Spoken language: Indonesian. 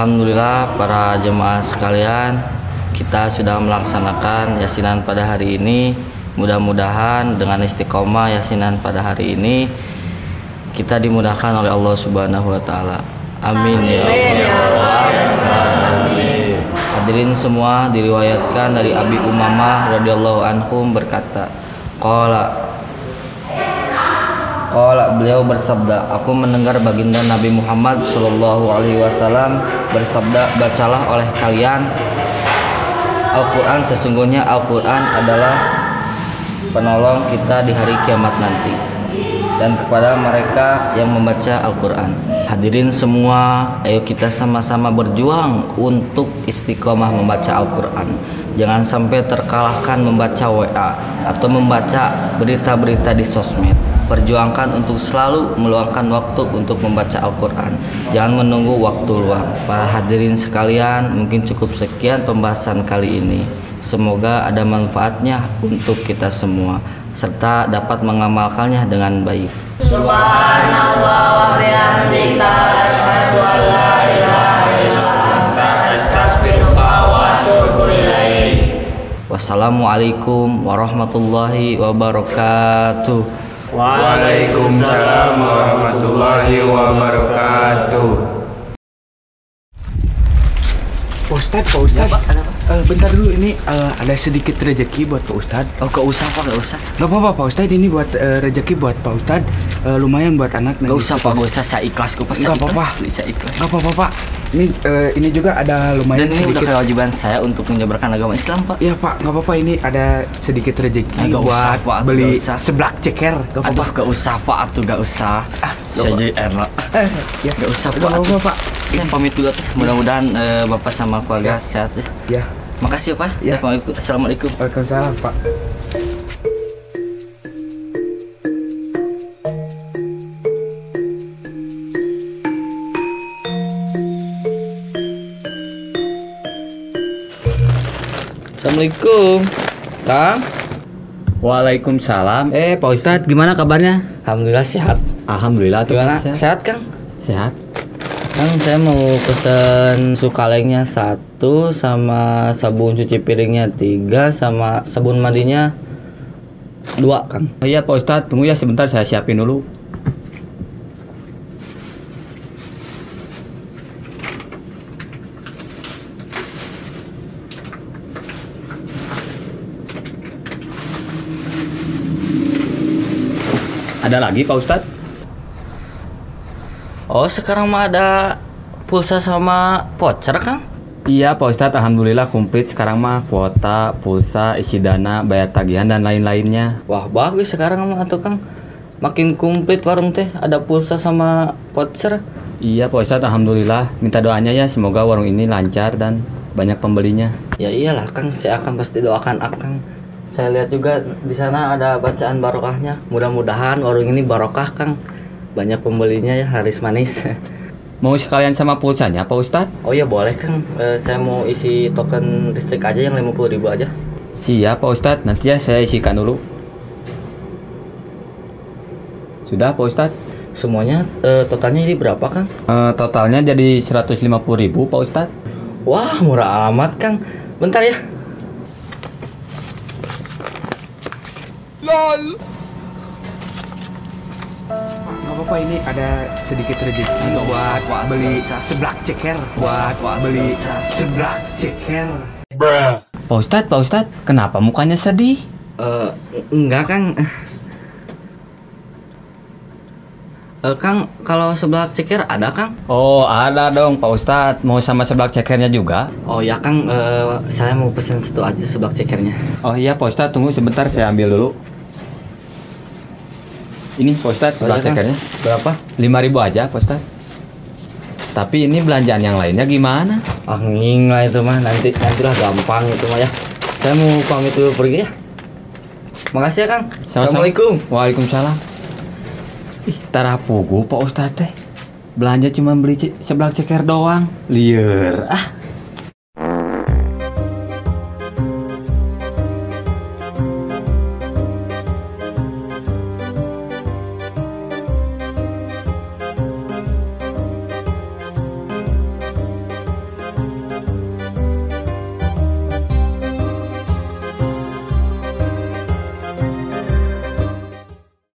Alhamdulillah para jemaah sekalian, kita sudah melaksanakan yasinan pada hari ini. Mudah-mudahan dengan istiqomah yasinan pada hari ini kita dimudahkan oleh Allah Subhanahu wa taala. Amin ya Allah. Hadirin semua, diriwayatkan dari Abi Umamah radhiyallahu anhu berkata, Qala beliau bersabda, aku mendengar baginda Nabi Muhammad sallallahu alaihi wasallam bersabda, bacalah oleh kalian Al-Quran, sesungguhnya Al-Quran adalah penolong kita di hari kiamat nanti, dan kepada mereka yang membaca Al-Quran. Hadirin semua, ayo kita sama-sama berjuang untuk istiqomah membaca Al-Quran. Jangan sampai terkalahkan membaca WA atau membaca berita-berita di sosmed. Perjuangkan untuk selalu meluangkan waktu untuk membaca Al-Quran. Jangan menunggu waktu luang. Para hadirin sekalian, mungkin cukup sekian pembahasan kali ini. Semoga ada manfaatnya untuk kita semua, serta dapat mengamalkannya dengan baik. Subhanallah wa bihamdika asyhadu an la ilaha illa anta astaghfiruka wa atubu ilaik. Wassalamualaikum warahmatullahi wabarakatuh. Waalaikumsalam warahmatullahi wabarakatuh. Pak Ustadz, Ya, Pak, ada Pak? bentar dulu, ini ada sedikit rezeki buat Pak Ustadz. Oh, gak usah Pak, gak usah. Gak apa-apa Pak Ustadz, ini buat rezeki buat Pak Ustadz, lumayan buat anak. Gak usah Pak, gak usah, saya ikhlas kok Pak. Gak apa-apa. Saya ikhlas. Gak apa-apa Pak, ini juga ada lumayan Dan ini sedikit. udah kewajiban saya untuk menyebarkan agama Islam Pak. Iya Pak, gak apa-apa, ini ada sedikit rezeki Gak buat usah, Pak, beli gak usah. seblak ceker. Gak Aduh, apa-apa. gak usah Pak, atuh gak usah. Saya jadi enak. Ya. Gak usah Gak Pak, apa-apa atuh. Pak. Saya pamit dulu tuh. Mudah-mudahan Bapak sama keluarga sehat ya. Ya. Makasih ya Pak. Ya. Assalamualaikum. Waalaikumsalam Pak. Assalamualaikum Kang. Waalaikumsalam. Pak Ustadz, gimana kabarnya? Alhamdulillah sehat. Alhamdulillah tuh. Gimana? Sehat. Sehat Kang? Sehat. Kang, saya mau pesen susu kalengnya 1, sama sabun cuci piringnya 3, sama sabun mandinya 2 Kang. Oh iya Pak Ustadz, tunggu ya sebentar, saya siapin dulu. Ada lagi Pak Ustadz? Oh, sekarang mah ada pulsa sama voucher Kang? Iya Pak Ustadz, alhamdulillah komplit sekarang mah, kuota, pulsa, isi dana, bayar tagihan dan lain-lainnya. Wah, bagus sekarang mah atuh Kang. Makin komplit warung teh, ada pulsa sama voucher. Iya Pak Ustadz, alhamdulillah. Minta doanya ya, semoga warung ini lancar dan banyak pembelinya. Ya iyalah Kang, saya akan pasti doakan Akang. Saya lihat juga di sana ada bacaan barokahnya. Mudah-mudahan warung ini barokah Kang. Banyak pembelinya ya, laris manis. Mau sekalian sama pulsanya Pak Ustadz? Oh ya boleh Kang, saya mau isi token listrik aja yang 50.000 aja. Siap Pak Ustadz, nanti ya saya isikan dulu. Sudah Pak Ustadz? Semuanya totalnya ini berapa Kang? Totalnya jadi 150.000 Pak Ustadz. Wah, murah amat Kang. Bentar ya. Gak apa-apa, ini ada sedikit rezeki Nggak usah, buat Pak. beli Nggak usah. seblak ceker. Usah, Buat Pak. beli Nggak usah. seblak ceker. Pak Ustadz, kenapa mukanya sedih? Enggak Kang. Kang, kalau seblak ceker ada Kang? Oh, ada dong Pak Ustadz. Mau sama seblak cekernya juga? Oh ya Kang, saya mau pesen satu aja seblak cekernya. Oh iya Pak Ustadz, tunggu sebentar saya ambil dulu. Ini Pak Ustadz Oh, seblak iya, Kang. cekernya. Berapa? 5.000 aja Pak Ustadz. Tapi ini belanjaan yang lainnya gimana? Ah nging lah itu mah, nantilah gampang itu mah ya. Saya mau pamit dulu pergi ya. Makasih ya Kang. Sama-sama. Assalamualaikum. Waalaikumsalam. Ih, tarapugu Pak Ustadz teh. Belanja cuma beli seblak ceker doang. Lieur. Ah.